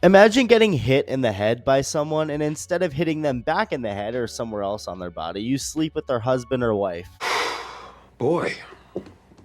Imagine getting hit in the head by someone, and instead of hitting them back in the head or somewhere else on their body, you sleep with their husband or wife. Boy,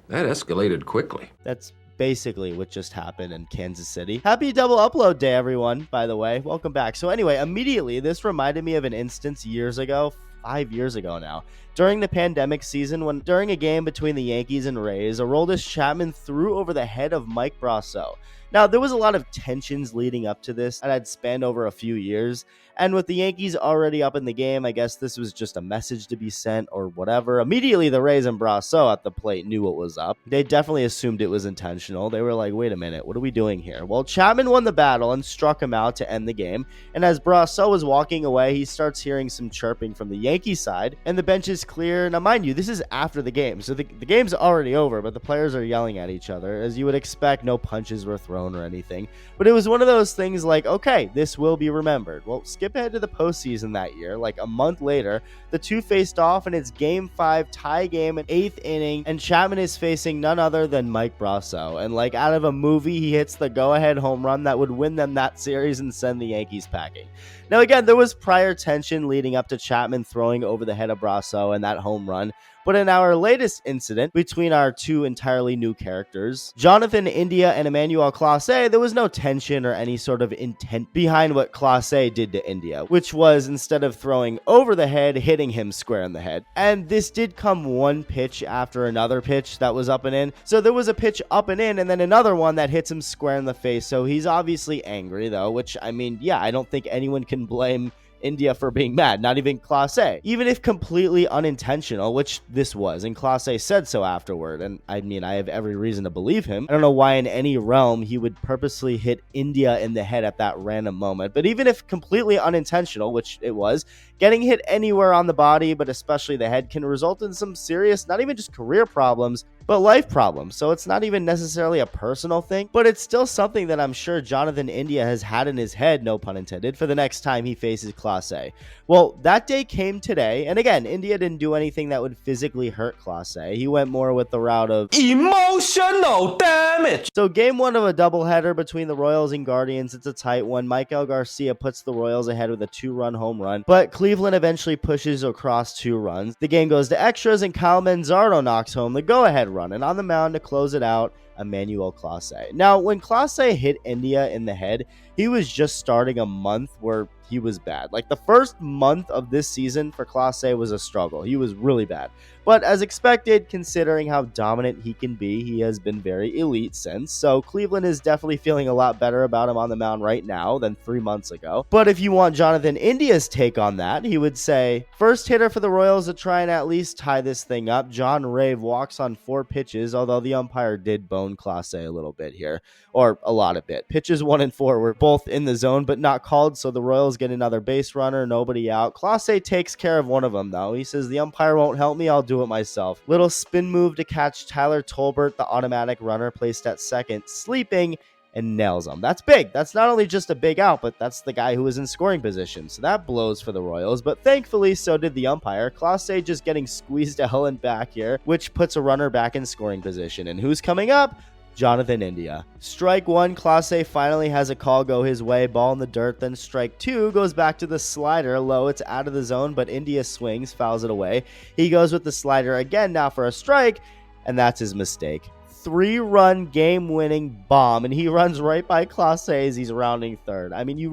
that escalated quickly. That's basically what just happened in Kansas City. Happy double upload day, everyone, by the way. Welcome back. So anyway, immediately, this reminded me of an instance years ago, 5 years ago now, during the pandemic season, when during a game between the Yankees and Rays, Aroldis Chapman threw over the head of Mike Brasso. Now, there was a lot of tensions leading up to this that had spanned over a few years, and with the Yankees already up in the game, I guess this was just a message to be sent or whatever. Immediately, the Rays and Brasso at the plate knew what was up. They definitely assumed it was intentional. They were like, wait a minute, what are we doing here? Well, Chapman won the battle and struck him out to end the game, and as Brasso was walking away, he starts hearing some chirping from the Yankee side, and the bench is clear. Now, mind you, this is after the game, so the game's already over, but the players are yelling at each other. As you would expect, no punches were thrown or anything, but it was one of those things like, okay, this will be remembered. Well, skip ahead to the postseason that year. Like a month later, the two faced off, and it's game 5 tie game in 8th inning, and Chapman is facing none other than Mike Brasso, and like out of a movie, he hits the go-ahead home run that would win them that series and send the Yankees packing. Now again, there was prior tension leading up to Chapman throwing over the head of Brasso and that home run, but in our latest incident between our two entirely new characters, Jonathan India and Emmanuel Clase, there was no tension or any sort of intent behind what Clase did to India, which was, instead of throwing over the head, hitting him square in the head. And this did come one pitch after another pitch that was up and in. So there was a pitch up and in, and then another one that hits him square in the face. So he's obviously angry, though, which, I mean, yeah, I don't think anyone can blame India for being mad, not even Clase. Even if completely unintentional, which this was, and Clase said so afterward, and I mean, I have every reason to believe him. I don't know why in any realm he would purposely hit India in the head at that random moment, but even if completely unintentional, which it was, getting hit anywhere on the body, but especially the head, can result in some serious, not even just career problems, but life problems. So it's not even necessarily a personal thing, but it's still something that I'm sure Jonathan India has had in his head, no pun intended, for the next time he faces Clase. Well, that day came today, and again, India didn't do anything that would physically hurt Clase. He went more with the route of emotional damage. So game 1 of a doubleheader between the Royals and Guardians, it's a tight one. Michael Garcia puts the Royals ahead with a 2-run home run, but Cleveland eventually pushes across 2 runs. The game goes to extras, and Kyle Manzardo knocks home the go-ahead run, and on the mound to close it out, Emmanuel Clase. Now, when Clase hit India in the head, he was just starting a month where he was bad. Like, the first month of this season for Clase was a struggle. He was really bad. But as expected, considering how dominant he can be, he has been very elite since. So Cleveland is definitely feeling a lot better about him on the mound right now than 3 months ago. But if you want Jonathan India's take on that, he would say, first hitter for the Royals to try and at least tie this thing up. John Rave walks on 4 pitches, although the umpire did bone Clase a little bit here, or a lot of bit. Pitches 1 and 4 were both in the zone, but not called, so the Royals get another base runner, nobody out. Clase takes care of one of them, though. He says, the umpire won't help me, I'll do it myself. Little spin move to catch Tyler Tolbert, the automatic runner placed at second, sleeping, and nails him. That's big. That's not only just a big out, but that's the guy who was in scoring position. So that blows for the Royals, but thankfully so did the umpire. Clase just getting squeezed to hell and back here, which puts a runner back in scoring position. And who's coming up? Jonathan India. Strike 1, Clase finally has a call go his way, ball in the dirt. Then strike 2 goes back to the slider, low, it's out of the zone, but India swings, fouls it away. He goes with the slider again now for a strike, and that's his mistake. 3-run game-winning bomb, and he runs right by Clase as he's rounding third. I mean, you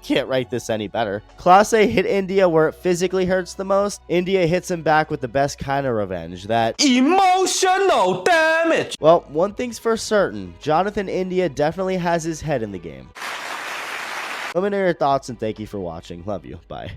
can't write this any better. Clase hit India where it physically hurts the most. India hits him back with the best kind of revenge, that emotional damage. Well, one thing's for certain, Jonathan India definitely has his head in the game. Let me know your thoughts, and thank you for watching. Love you. Bye.